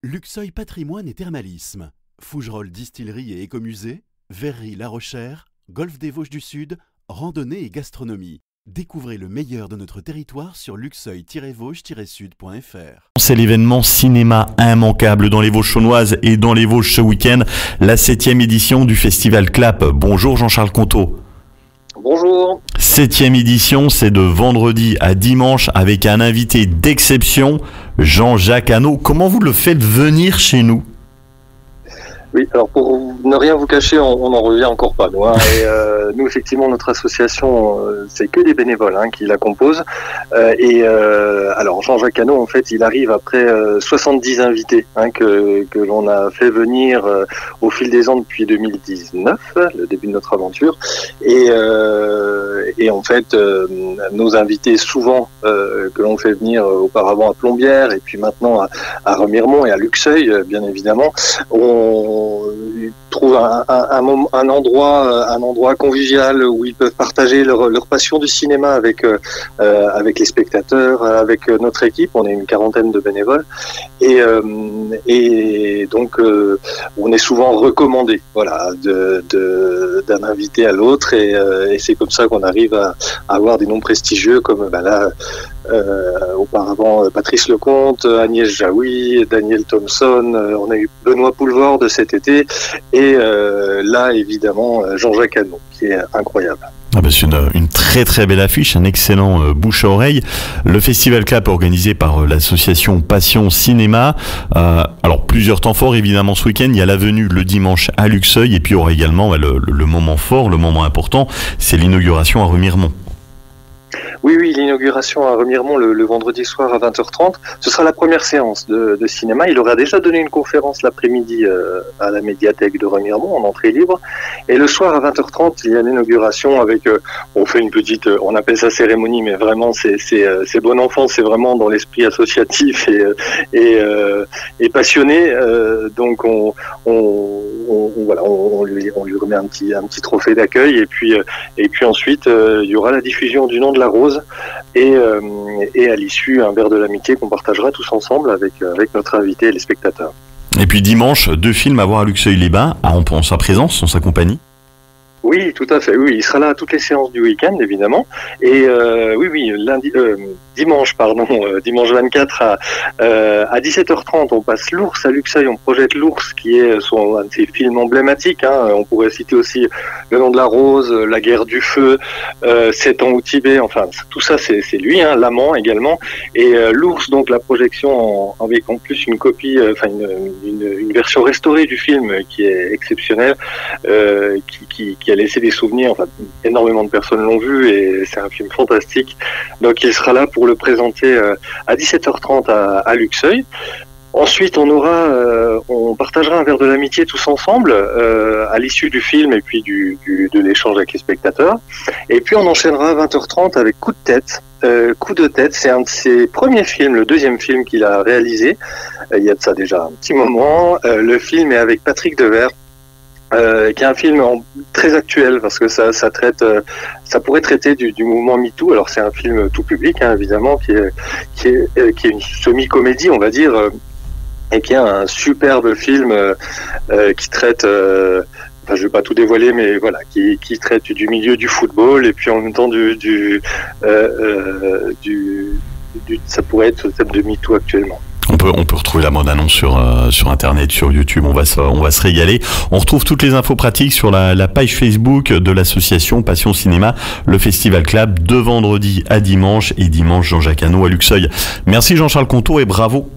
Luxeuil Patrimoine et Thermalisme, Fougerolles Distillerie et Écomusée, Verrerie La Rochère, Golfe des Vosges du Sud, randonnée et gastronomie. Découvrez le meilleur de notre territoire sur luxeuil-vosges-sud.fr. C'est l'événement cinéma immanquable dans les Vosges chaunoises et dans les Vosges ce week-end, la 7e édition du Festival Clap. Bonjour Jean-Charles Conto. Bonjour. 7e édition, c'est de vendredi à dimanche avec un invité d'exception, Jean-Jacques Hano. Comment vous le faites venir chez nous ? Oui, alors pour ne rien vous cacher, on n'en revient encore pas, nous. Nous, effectivement, notre association, c'est que des bénévoles qui la composent. Alors, Jean-Jacques Hano, en fait, il arrive après 70 invités que l'on a fait venir au fil des ans depuis 2019, le début de notre aventure. Et en fait, nos invités, souvent, que l'on fait venir auparavant à Plombières et puis maintenant à Remiremont et à Luxeuil, bien évidemment, on trouve un endroit convivial où ils peuvent partager leur passion du cinéma avec les spectateurs, avec notre équipe. On est une quarantaine de bénévoles et donc on est souvent recommandé, voilà, d'un invité à l'autre et c'est comme ça qu'on arrive à avoir des noms prestigieux comme là. Auparavant Patrice Lecomte, Agnès Jaoui, Daniel Thompson, on a eu Benoît Poulvord cet été et là évidemment Jean-Jacques Hano qui est incroyable. C'est une très très belle affiche, un excellent bouche à oreille. Le Festival Clap organisé par l'association Passion Cinéma. Alors plusieurs temps forts évidemment ce week-end. Il y a la venue le dimanche à Luxeuil et puis il y aura également le moment fort, le moment important, c'est l'inauguration à Remiremont. Oui, l'inauguration à Remiremont le vendredi soir à 20h30. Ce sera la première séance de cinéma. Il aura déjà donné une conférence l'après-midi à la médiathèque de Remiremont en entrée libre. Et le soir à 20h30, il y a l'inauguration avec, on fait une petite, on appelle ça cérémonie, mais vraiment c'est bon enfant, c'est vraiment dans l'esprit associatif et passionné. Donc on lui remet un petit trophée d'accueil et puis ensuite il y aura la diffusion du Nom de la Rose et à l'issue un verre de l'amitié qu'on partagera tous ensemble avec notre invité et les spectateurs. Et puis dimanche, 2 films à voir à Luxeuil-les-Bains en sa présence, en sa compagnie. Oui, tout à fait. Oui, il sera là à toutes les séances du week-end, évidemment. Et dimanche 24 à 17h30, on passe l'Ours à Luxeuil. On projette l'Ours, qui est un de ses films emblématiques. On pourrait citer aussi Le Nom de la Rose, La Guerre du Feu, 7 ans au Tibet. Enfin, tout ça, c'est lui. L'amant également. Et l'Ours, donc la projection avec en plus une copie, une version restaurée du film qui est exceptionnelle, qui a laissé des souvenirs. Enfin, énormément de personnes l'ont vu et c'est un film fantastique. Donc il sera là pour le présenter à 17h30 à Luxeuil. Ensuite, on partagera un verre de l'amitié tous ensemble à l'issue du film et puis de l'échange avec les spectateurs. Et puis on enchaînera à 20h30 avec Coup de tête. Coup de tête, c'est un de ses premiers films, le 2e film qu'il a réalisé. Il y a de ça déjà un petit moment. Le film est avec Patrick Devers. Qui est un film très actuel parce que ça pourrait traiter du mouvement MeToo. Alors c'est un film tout public évidemment qui est une semi-comédie on va dire et qui est un superbe film qui traite je vais pas tout dévoiler mais voilà qui traite du milieu du football et puis en même temps ça pourrait être le thème de MeToo actuellement. On peut retrouver la bande-annonce sur Internet, sur YouTube, on va se régaler. On retrouve toutes les infos pratiques sur la page Facebook de l'association Passion Cinéma, le Festival Clap, de vendredi à dimanche et dimanche Jean-Jacques Hano à Luxeuil. Merci Jean-Charles Conto et bravo.